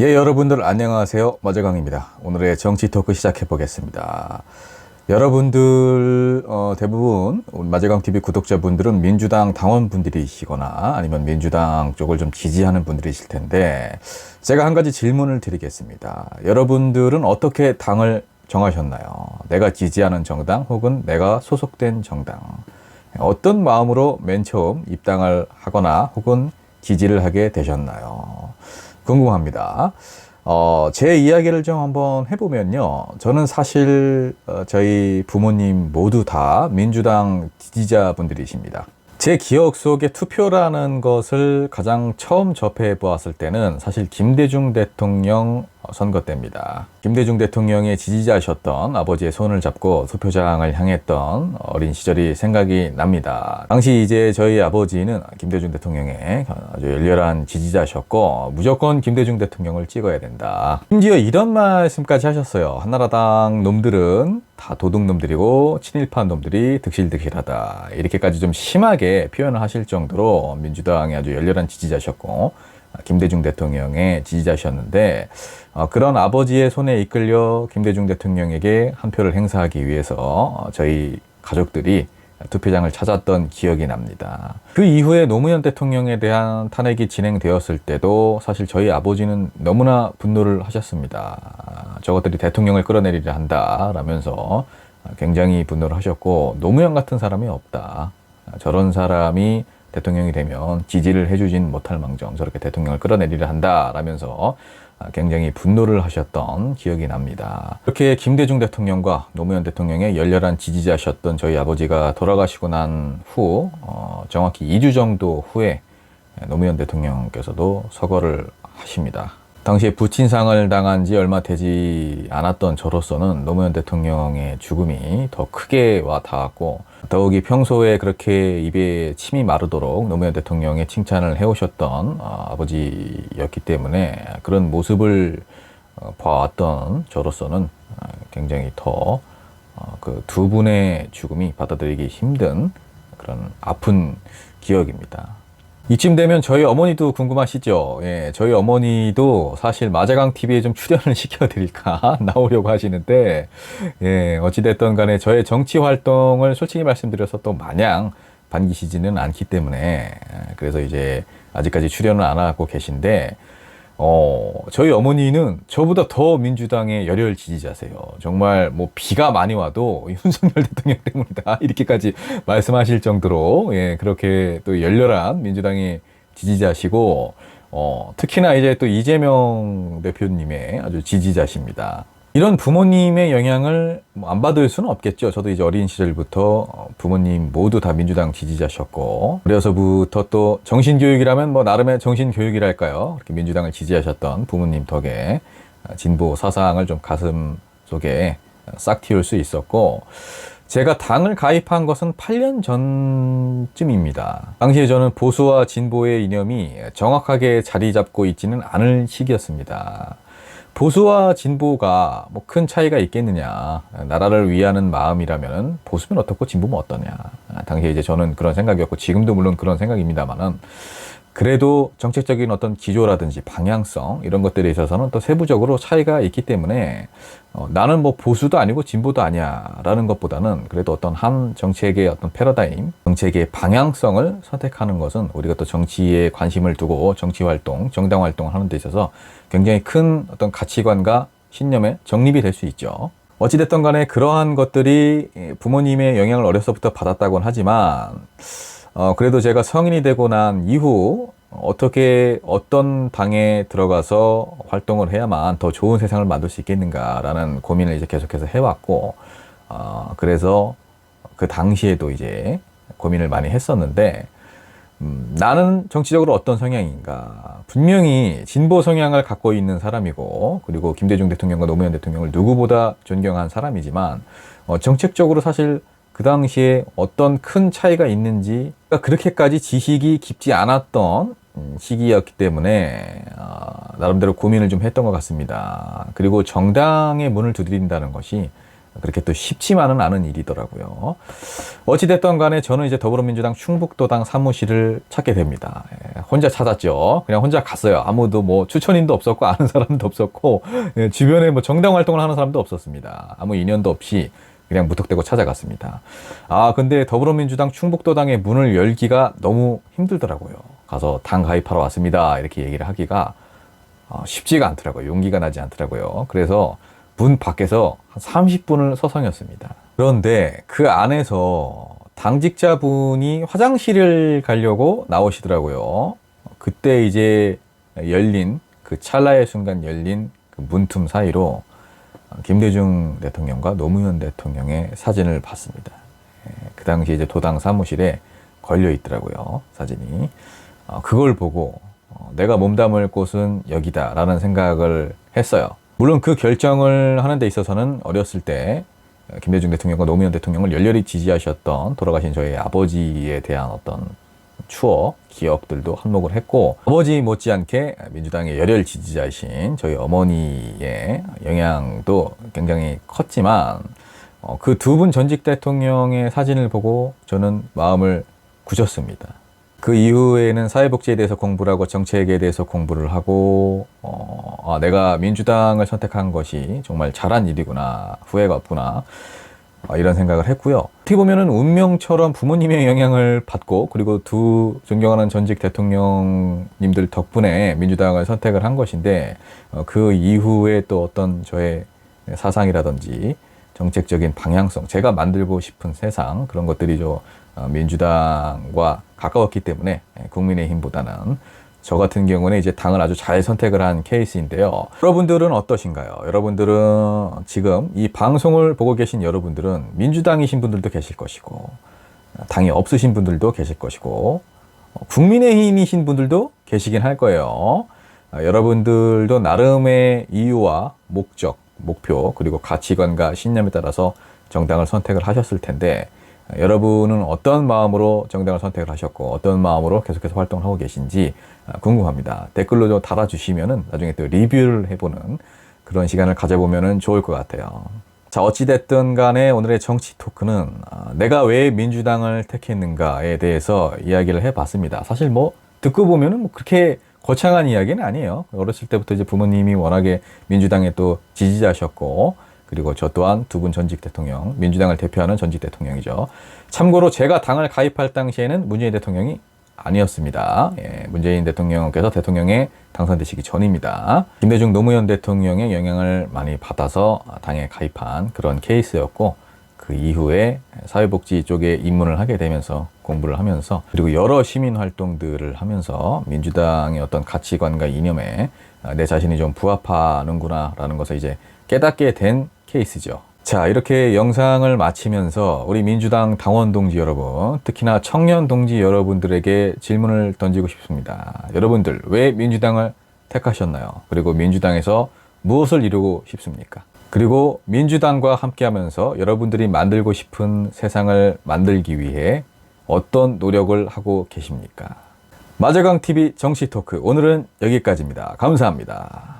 여러분들 안녕하세요. 마재강입니다. 오늘의 정치 토크 시작해 보겠습니다. 여러분들 대부분 마재강 TV 구독자분들은 민주당 당원분들이시거나 아니면 민주당 쪽을 좀 지지하는 분들이실 텐데, 제가 한 가지 질문을 드리겠습니다. 여러분들은 어떻게 당을 정하셨나요? 내가 지지하는 정당 혹은 내가 소속된 정당, 어떤 마음으로 맨 처음 입당을 하거나 혹은 지지를 하게 되셨나요? 궁금합니다. 제 이야기를 좀 한번 해보면요. 저는 사실 저희 부모님 모두 다 민주당 지지자분들이십니다. 제 기억 속에 투표라는 것을 가장 처음 접해 보았을 때는 사실 김대중 대통령 선거 때입니다. 김대중 대통령의 지지자셨던 아버지의 손을 잡고 투표장을 향했던 어린 시절이 생각이 납니다. 당시 이제 저희 아버지는 김대중 대통령의 아주 열렬한 지지자셨고, 무조건 김대중 대통령을 찍어야 된다. 심지어 이런 말씀까지 하셨어요. 한나라당 놈들은 다 도둑놈들이고 친일파 놈들이 득실득실하다. 이렇게까지 좀 심하게 표현을 하실 정도로 민주당의 아주 열렬한 지지자셨고, 김대중 대통령의 지지자셨는데, 그런 아버지의 손에 이끌려 김대중 대통령에게 한 표를 행사하기 위해서 저희 가족들이 투표장을 찾았던 기억이 납니다. 그 이후에 노무현 대통령에 대한 탄핵이 진행되었을 때도 사실 저희 아버지는 너무나 분노를 하셨습니다. 저것들이 대통령을 끌어내리려 한다 라면서 굉장히 분노를 하셨고, 노무현 같은 사람이 없다. 저런 사람이 대통령이 되면 지지를 해주진 못할 망정 저렇게 대통령을 끌어내리려 한다 라면서 굉장히 분노를 하셨던 기억이 납니다. 이렇게 김대중 대통령과 노무현 대통령의 열렬한 지지자셨던 저희 아버지가 돌아가시고 난 후 정확히 2주 정도 후에 노무현 대통령께서도 서거를 하십니다. 당시에 부친상을 당한 지 얼마 되지 않았던 저로서는 노무현 대통령의 죽음이 더 크게 와 닿았고, 더욱이 평소에 그렇게 입에 침이 마르도록 노무현 대통령의 칭찬을 해오셨던 아버지였기 때문에 그런 모습을 봐왔던 저로서는 굉장히 더 그 두 분의 죽음이 받아들이기 힘든 그런 아픈 기억입니다. 이쯤 되면 저희 어머니도 궁금하시죠? 예, 저희 어머니도 사실 마재강 TV에 좀 출연을 시켜드릴까 나오려고 하시는데, 예, 어찌됐든 간에 저의 정치 활동을 솔직히 말씀드려서 또 마냥 반기시지는 않기 때문에, 그래서 이제 아직까지 출연을 안 하고 계신데, 저희 어머니는 저보다 더 민주당의 열혈 지지자세요. 정말 뭐 비가 많이 와도 윤석열 대통령 때문이다 이렇게까지 말씀하실 정도로, 예, 그렇게 또 열렬한 민주당의 지지자시고, 특히나 이제 또 이재명 대표님의 아주 지지자십니다. 이런 부모님의 영향을 안 받을 수는 없겠죠. 저도 이제 어린 시절부터 부모님 모두 다 민주당 지지자셨고, 그래서부터 또 정신교육이라면 뭐 나름의 정신교육이랄까요. 이렇게 민주당을 지지하셨던 부모님 덕에 진보 사상을 좀 가슴 속에 싹 틔울 수 있었고, 제가 당을 가입한 것은 8년 전쯤입니다. 당시에 저는 보수와 진보의 이념이 정확하게 자리 잡고 있지는 않을 시기였습니다. 보수와 진보가 뭐 큰 차이가 있겠느냐. 나라를 위하는 마음이라면 보수면 어떻고 진보면 어떠냐. 당시에 이제 저는 그런 생각이었고, 지금도 물론 그런 생각입니다만은, 그래도 정책적인 어떤 기조라든지 방향성 이런 것들에 있어서는 또 세부적으로 차이가 있기 때문에 나는 뭐 보수도 아니고 진보도 아니야 라는 것보다는 그래도 어떤 한 정책의 어떤 패러다임, 정책의 방향성을 선택하는 것은 우리가 또 정치에 관심을 두고 정치 활동, 정당 활동을 하는 데 있어서 굉장히 큰 어떤 가치관과 신념의 정립이 될 수 있죠. 어찌됐든 간에 그러한 것들이 부모님의 영향을 어려서부터 받았다고는 하지만, 그래도 제가 성인이 되고 난 이후 어떻게 어떤 당에 들어가서 활동을 해야만 더 좋은 세상을 만들 수 있겠는가라는 고민을 이제 계속해서 해왔고, 그래서 그 당시에도 이제 고민을 많이 했었는데, 나는 정치적으로 어떤 성향인가. 분명히 진보 성향을 갖고 있는 사람이고, 그리고 김대중 대통령과 노무현 대통령을 누구보다 존경한 사람이지만, 정책적으로 사실 그 당시에 어떤 큰 차이가 있는지 그렇게까지 지식이 깊지 않았던 시기였기 때문에 나름대로 고민을 좀 했던 것 같습니다. 그리고 정당의 문을 두드린다는 것이 그렇게 또 쉽지만은 않은 일이더라고요. 어찌됐든 간에 저는 이제 더불어민주당 충북도당 사무실을 찾게 됩니다. 혼자 찾았죠. 그냥 혼자 갔어요. 아무도 뭐 추천인도 없었고 아는 사람도 없었고 주변에 뭐 정당 활동을 하는 사람도 없었습니다. 아무 인연도 없이 그냥 무턱대고 찾아갔습니다. 근데 더불어민주당 충북도당의 문을 열기가 너무 힘들더라고요. 가서 당 가입하러 왔습니다. 이렇게 얘기를 하기가 쉽지가 않더라고요. 용기가 나지 않더라고요. 그래서 문 밖에서 한 30분을 서성였습니다. 그런데 그 안에서 당직자분이 화장실을 가려고 나오시더라고요. 그때 이제 열린 그 찰나의 순간 열린 그 문틈 사이로 김대중 대통령과 노무현 대통령의 사진을 봤습니다. 그 당시 이제 도당 사무실에 걸려 있더라고요. 사진이. 그걸 보고 내가 몸담을 곳은 여기다라는 생각을 했어요. 물론 그 결정을 하는 데 있어서는 어렸을 때 김대중 대통령과 노무현 대통령을 열렬히 지지하셨던 돌아가신 저희 아버지에 대한 어떤 추억, 기억들도 한몫을 했고, 아버지 못지않게 민주당의 열혈 지지자이신 저희 어머니의 영향도 굉장히 컸지만 그 두 분 전직 대통령의 사진을 보고 저는 마음을 굳혔습니다. 그 이후에는 사회복지에 대해서 공부를 하고 정책에 대해서 공부를 하고 내가 민주당을 선택한 것이 정말 잘한 일이구나, 후회가 없구나, 이런 생각을 했고요. 어떻게 보면은 운명처럼 부모님의 영향을 받고 그리고 두 존경하는 전직 대통령님들 덕분에 민주당을 선택을 한 것인데 그 이후에 또 어떤 저의 사상이라든지 정책적인 방향성, 제가 만들고 싶은 세상, 그런 것들이 좀 민주당과 가까웠기 때문에 국민의힘보다는 저 같은 경우는 이제 당을 아주 잘 선택을 한 케이스인데요. 여러분들은 어떠신가요? 여러분들은 지금 이 방송을 보고 계신 여러분들은 민주당이신 분들도 계실 것이고, 당이 없으신 분들도 계실 것이고, 국민의힘이신 분들도 계시긴 할 거예요. 여러분들도 나름의 이유와 목적, 목표, 그리고 가치관과 신념에 따라서 정당을 선택을 하셨을 텐데, 여러분은 어떤 마음으로 정당을 선택을 하셨고 어떤 마음으로 계속해서 활동을 하고 계신지 궁금합니다. 댓글로 좀 달아주시면은 나중에 또 리뷰를 해보는 그런 시간을 가져보면 좋을 것 같아요. 자, 어찌됐든 간에 오늘의 정치 토크는 내가 왜 민주당을 택했는가에 대해서 이야기를 해봤습니다. 사실 뭐 듣고 보면은 뭐 그렇게 거창한 이야기는 아니에요. 어렸을 때부터 이제 부모님이 워낙에 민주당의 또 지지자셨고, 그리고 저 또한 두 분 전직 대통령, 민주당을 대표하는 전직 대통령이죠. 참고로 제가 당을 가입할 당시에는 문재인 대통령이 아니었습니다. 문재인 대통령께서 대통령에 당선되시기 전입니다. 김대중 노무현 대통령의 영향을 많이 받아서 당에 가입한 그런 케이스였고, 그 이후에 사회복지 쪽에 입문을 하게 되면서 공부를 하면서, 그리고 여러 시민 활동들을 하면서 민주당의 어떤 가치관과 이념에 내 자신이 좀 부합하는구나 라는 것을 이제 깨닫게 된 케이스죠. 자, 이렇게 영상을 마치면서 우리 민주당 당원 동지 여러분, 특히나 청년 동지 여러분들에게 질문을 던지고 싶습니다. 여러분들 왜 민주당을 택하셨나요? 그리고 민주당에서 무엇을 이루고 싶습니까? 그리고 민주당과 함께하면서 여러분들이 만들고 싶은 세상을 만들기 위해 어떤 노력을 하고 계십니까? 마저강 TV 정치 토크, 오늘은 여기까지입니다. 감사합니다.